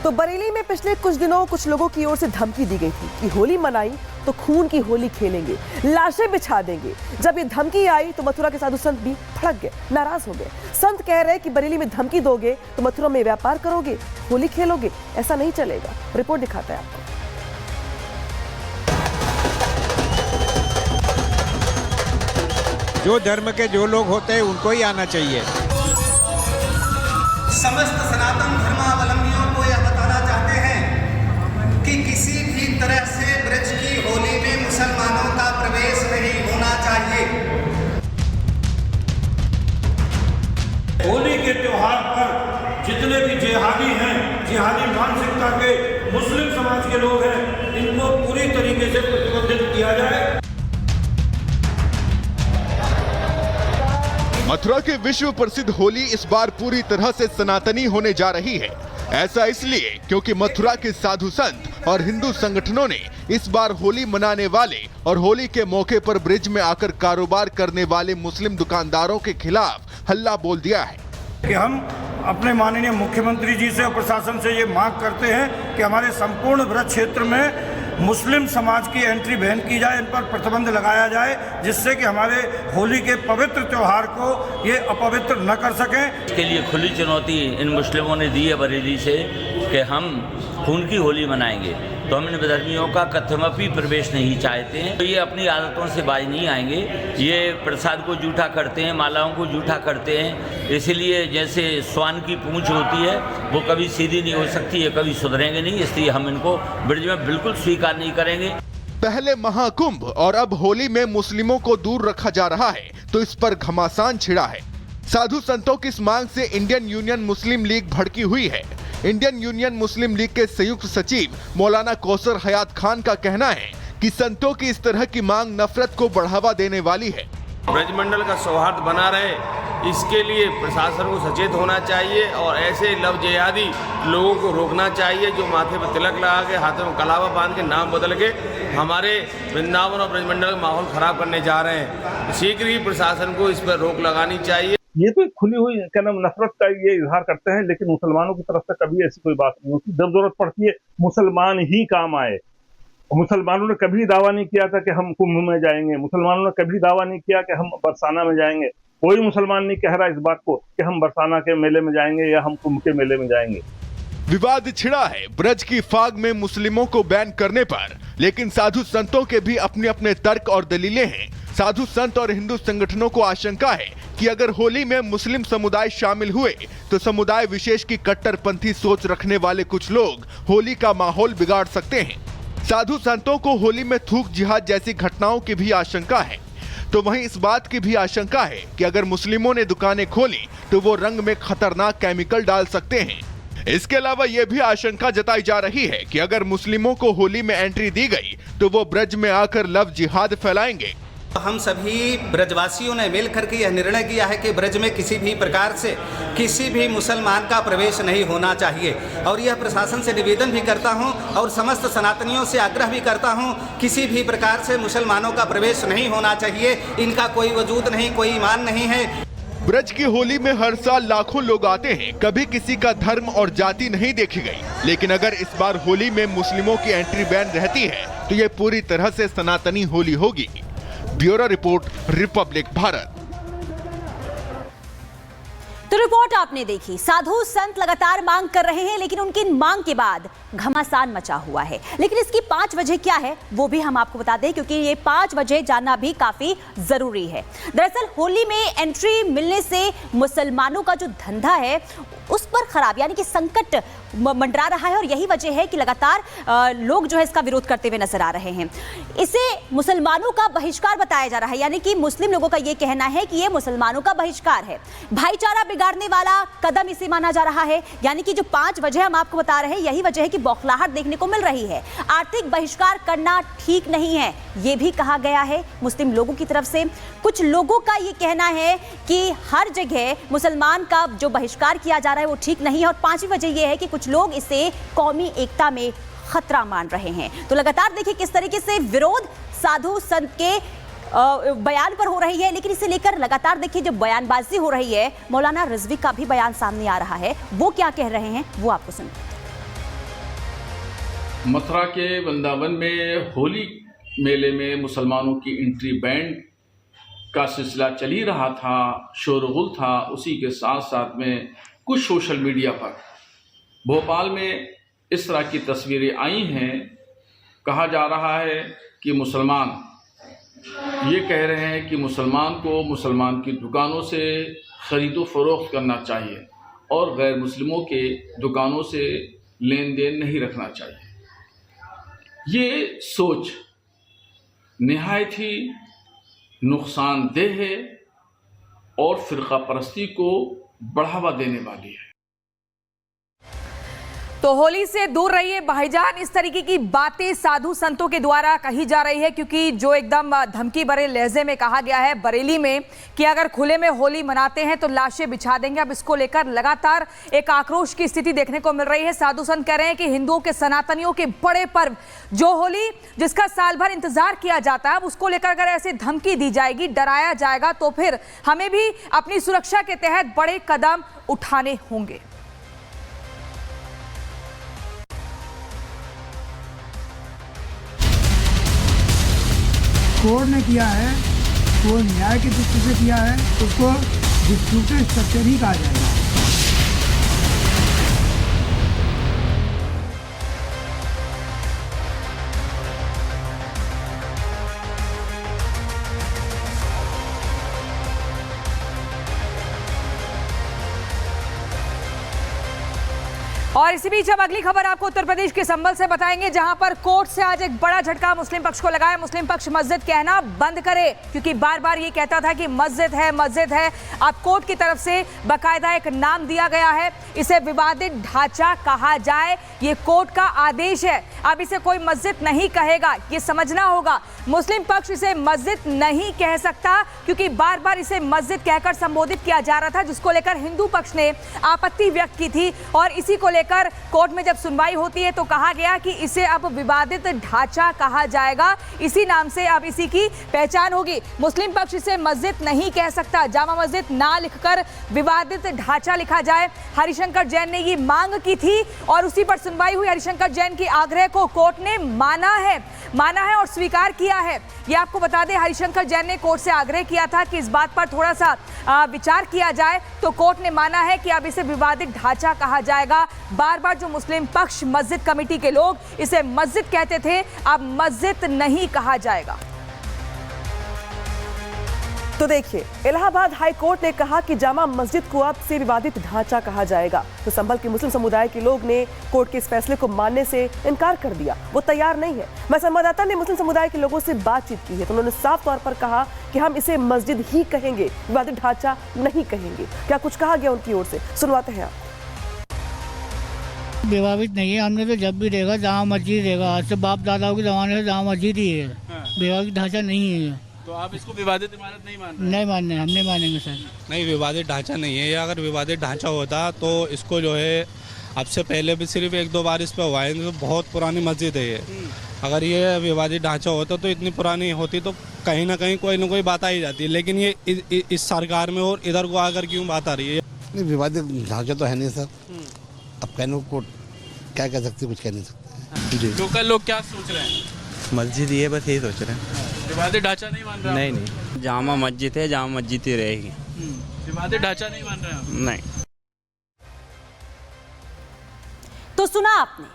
तो बरेली में पिछले कुछ दिनों कुछ लोगों की ओर से धमकी दी गई थी कि होली मनाई तो खून की होली खेलेंगे, लाशें बिछा देंगे। जब ये धमकी आई तो मथुरा के साधु संत भी भड़क गए, नाराज हो गए। संत कह रहे हैं कि बरेली में धमकी दोगे तो मथुरा में व्यापार करोगे, होली खेलोगे, ऐसा नहीं चलेगा। रिपोर्ट दिखाता है आपको। जो धर्म के जो लोग होते हैं उनको ही आना चाहिए। समस्त सनातन धर्मावलंबियों को यह बताना चाहते हैं कि किसी भी तरह से ब्रज की होली में मुसलमानों का प्रवेश नहीं होना चाहिए। होली के त्योहार पर जितने भी जिहादी हैं, जिहादी मानसिकता के मुस्लिम समाज के लोग हैं, इनको पूरी तरीके से प्रतिबंधित किया जाए। मथुरा के विश्व प्रसिद्ध होली इस बार पूरी तरह से सनातनी होने जा रही है। ऐसा इसलिए क्योंकि मथुरा के साधु संत और हिंदू संगठनों ने इस बार होली मनाने वाले और होली के मौके पर ब्रिज में आकर कारोबार करने वाले मुस्लिम दुकानदारों के खिलाफ हल्ला बोल दिया है कि हम अपने माननीय मुख्यमंत्री जी से और प्रशासन से ये मांग करते हैं कि हमारे संपूर्ण ब्रज क्षेत्र में मुस्लिम समाज की एंट्री बैन की जाए, इन पर प्रतिबंध लगाया जाए, जिससे कि हमारे होली के पवित्र त्योहार को ये अपवित्र न कर सकें। इसके लिए खुली चुनौती इन मुस्लिमों ने दी है बरेली से कि हम खून की होली मनाएंगे, तो हम इन धर्मियों का कथमपि प्रवेश नहीं चाहते हैं। तो ये अपनी आदतों से बाज नहीं आएंगे। ये प्रसाद को जूठा करते हैं, मालाओं को जूठा करते हैं। इसलिए जैसे स्वान की पूंछ होती है वो कभी सीधी नहीं हो सकती है, कभी सुधरेंगे नहीं, इसलिए हम इनको ब्रिज में बिल्कुल स्वीकार नहीं करेंगे। पहले महाकुंभ और अब होली में मुस्लिमों को दूर रखा जा रहा है तो इस पर घमासान छिड़ा है। साधु संतों की इस मांग से इंडियन यूनियन मुस्लिम लीग भड़की हुई है। इंडियन यूनियन मुस्लिम लीग के संयुक्त सचिव मौलाना कौसर हयात खान का कहना है कि संतों की इस तरह की मांग नफरत को बढ़ावा देने वाली है। ब्रजमंडल का सौहार्द बना रहे, इसके लिए प्रशासन को सचेत होना चाहिए और ऐसे लव जिहादी लोगों को रोकना चाहिए जो माथे पर तिलक लगा के, हाथों में कलावा बांध के, नाम बदल के हमारे वृंदावन और ब्रजमंडल का माहौल खराब करने जा रहे हैं। शीघ्र ही प्रशासन को इस पर रोक लगानी चाहिए। ये तो खुली हुई क्या नाम नफरत का ये इजहार करते हैं, लेकिन मुसलमानों की तरफ से कभी ऐसी कोई बात नहीं होती। जब जरूरत पड़ती है मुसलमान ही काम आए। मुसलमानों ने कभी दावा नहीं किया था कि हम कुंभ में जाएंगे, मुसलमानों ने कभी दावा नहीं किया कि हम बरसाना में जाएंगे। कोई मुसलमान नहीं कह रहा इस बात को कि हम बरसाना के मेले में जाएंगे या हम कुंभ के मेले में जाएंगे। विवाद छिड़ा है ब्रज की फाग में मुस्लिमों को बैन करने पर, लेकिन साधु संतों के भी अपने अपने तर्क और दलीलें हैं। साधु संत और हिंदू संगठनों को आशंका है कि अगर होली में मुस्लिम समुदाय शामिल हुए तो समुदाय विशेष की कट्टरपंथी सोच रखने वाले कुछ लोग होली का माहौल बिगाड़ सकते हैं। साधु संतों को होली में थूक जिहाद जैसी घटनाओं की भी आशंका है, तो वहीं इस बात की भी आशंका है कि अगर मुस्लिमों ने दुकानें खोली तो वो रंग में खतरनाक केमिकल डाल सकते हैं। इसके अलावा यह भी आशंका जताई जा रही है कि अगर मुस्लिमों को होली में एंट्री दी गई तो वो ब्रज में आकर लव जिहाद फैलाएंगे। हम सभी ब्रजवासियों ने मिल करके यह निर्णय किया है कि ब्रज में किसी भी प्रकार से किसी भी मुसलमान का प्रवेश नहीं होना चाहिए और यह प्रशासन से निवेदन भी करता हूं और समस्त सनातनियों से आग्रह भी करता हूं, किसी भी प्रकार से मुसलमानों का प्रवेश नहीं होना चाहिए। इनका कोई वजूद नहीं, कोई ईमान नहीं है। ब्रज की होली में हर साल लाखों लोग आते हैं, कभी किसी का धर्म और जाति नहीं देखी गई, लेकिन अगर इस बार होली में मुस्लिमों की एंट्री बैन रहती है तो ये पूरी तरह से सनातनी होली होगी। Bureau report, Republic Bharat. तो रिपोर्ट आपने देखी। साधु संत लगातार मांग कर रहे हैं, लेकिन उनकी मांग के बाद घमासान मचा हुआ है। लेकिन इसकी 5 वजह क्या है वो भी हम आपको बता दें, क्योंकि ये 5 वजह जानना भी काफी जरूरी है। दरअसल होली में एंट्री मिलने से मुसलमानों का जो धंधा है उस पर खराब यानी कि संकट मंडरा रहा है और यही वजह है कि लगातार लोग जो है इसका विरोध करते हुए नजर आ रहे हैं। इसे मुसलमानों का बहिष्कार बताया जा रहा है, यानी कि मुस्लिम लोगों का यह कहना है कि यह मुसलमानों का बहिष्कार है। भाईचारा बिगाड़ने वाला कदम इसे माना जा रहा है। यानी कि जो 5 वजह हम आपको बता रहे हैं यही वजह है कि बौखलाहट देखने को मिल रही है। आर्थिक बहिष्कार करना ठीक नहीं है, यह भी कहा गया है मुस्लिम लोगों की तरफ से। कुछ लोगों का यह कहना है कि हर जगह मुसलमान का जो बहिष्कार किया जा रहा है वो ठीक नहीं है। और 5वीं वजह यह है कि कुछ लोग इसे कौमी एकता में खतरा मान रहे हैं। तो लगातार देखिए किस तरीके से विरोध साधु संत के बयान पर हो रही है, लेकिन इसे लेकर लगातार देखिए जो बयानबाजी हो रही है, मौलाना रिजवी का भी बयान सामने आ रहा है। वो क्या कह रहे हैं वो आपको सुनते हैं। मथुरा के वृंदावन में होली मेले में मुसलमानों की एंट्री बैंड का सिलसिला चल ही रहा था, शोरगुल था। उसी के साथ साथ में कुछ सोशल मीडिया पर भोपाल में इस तरह की तस्वीरें आई हैं। कहा जा रहा है कि मुसलमान ये कह रहे हैं कि मुसलमान को मुसलमान की दुकानों से ख़रीदो फरोख्त करना चाहिए और गैर मुस्लिमों के दुकानों से लेन देन नहीं रखना चाहिए। ये सोच निहायत ही नुकसानदेह है और फ़िरका परस्ती को बढ़ावा देने वाली है। तो होली से दूर रहिए भाईजान, इस तरीके की बातें साधु संतों के द्वारा कही जा रही है, क्योंकि जो एकदम धमकी भरे लहजे में कहा गया है बरेली में कि अगर खुले में होली मनाते हैं तो लाशें बिछा देंगे। अब इसको लेकर लगातार एक आक्रोश की स्थिति देखने को मिल रही है। साधु संत कह रहे हैं कि हिंदुओं के सनातनियों के बड़े पर्व जो होली, जिसका साल भर इंतजार किया जाता है, उसको लेकर अगर ऐसे धमकी दी जाएगी, डराया जाएगा, तो फिर हमें भी अपनी सुरक्षा के तहत बड़े कदम उठाने होंगे। कोर्ट ने किया है, वो न्याय की दृष्टि से किया है, उसको डिस्प्यूटेड स्ट्रक्चर ही कहा जाएगा। और इसी बीच अब अगली खबर आपको उत्तर प्रदेश के संभल से बताएंगे, जहां पर कोर्ट से आज एक बड़ा झटका मुस्लिम पक्ष को लगा है। मुस्लिम पक्ष मस्जिद कहना बंद करे, क्योंकि बार बार ये कहता था कि मस्जिद है, मस्जिद है। अब कोर्ट की तरफ से बाकायदा एक नाम दिया गया है, इसे विवादित ढांचा कहा जाए, ये कोर्ट का आदेश है। अब इसे कोई मस्जिद नहीं कहेगा, ये समझना होगा। मुस्लिम पक्ष इसे मस्जिद नहीं कह सकता, क्योंकि बार बार इसे मस्जिद कहकर संबोधित किया जा रहा था, जिसको लेकर हिंदू पक्ष ने आपत्ति व्यक्त की थी। और इसी को लेकर कोर्ट में जब सुनवाई होती है तो कहा गया कि इसे अब विवादित ढांचा कहा जाएगा, इसी नाम से अब इसी की पहचान होगी। मुस्लिम पक्ष इसे मस्जिद नहीं कह सकता, जामा मस्जिद ना लिखकर विवादित ढांचा लिखा जाए। हरिशंकर जैन ने ये मांग की थी और उसी पर सुनवाई हुई। हरिशंकर जैन की आग्रह को कोर्ट ने माना है और स्वीकार किया है। ये आपको बता दें, हरिशंकर जैन ने कोर्ट से आग्रह किया था कि इस बात पर थोड़ा सा विचार किया जाए, तो कोर्ट ने माना है कि अब इसे विवादित ढांचा कहा जाएगा। बार बार जो मुस्लिम पक्ष मस्जिद कमेटी के लोग इसे मस्जिद कहते थे, अब मस्जिद नहीं कहा जाएगा। तो देखिए, इलाहाबाद हाई कोर्ट ने कहा कि जामा मस्जिद को अब से विवादित ढांचा कहा जाएगा, तो संभल के मुस्लिम समुदाय के लोग ने कोर्ट के इस फैसले को मानने से इनकार कर दिया, वो तैयार नहीं है। मैं संवाददाता ने मुस्लिम समुदाय के लोगों से बातचीत की है, तो उन्होंने साफ तौर पर कहा कि हम इसे मस्जिद ही कहेंगे, विवादित ढांचा नहीं कहेंगे। क्या कुछ कहा गया उनकी ओर से, सुनवाते हैं आप। विवादित नहीं है, हमने तो जब भी देखा जहाँ मस्जिद रहेगा, आज से बाप दादाओं के जमाने से जहाँ मस्जिद ही है, विवादित ढांचा नहीं है। तो आप इसको विवादित इमारत नहीं मान रहे? नहीं मानने, हम नहीं मानेंगे सर। नहीं, विवादित ढांचा नहीं है। अगर विवादित ढांचा होता तो इसको जो है अब से पहले भी सिर्फ एक दो बार इस पर हुआ है, तो बहुत पुरानी मस्जिद है ये। अगर ये विवादित ढांचा होता तो इतनी पुरानी होती तो कहीं ना कहीं कोई ना कोई बात आ ही जाती है, लेकिन ये इस सरकार में और इधर को आकर क्यों बात आ रही है? नहीं, विवादित ढांचा तो है नहीं सर। अब कहने को क्या कह सकते, कुछ कह नहीं सकते। लोकल लोग क्या सोच रहे हैं? मस्जिद ये बस यही सोच रहे हैं। विवादित ढांचा नहीं मान रहे? नहीं, जामा मस्जिद है, जामा मस्जिद ही रहेगी। विवादित ढांचा नहीं मान रहे? नहीं। तो सुना आपने,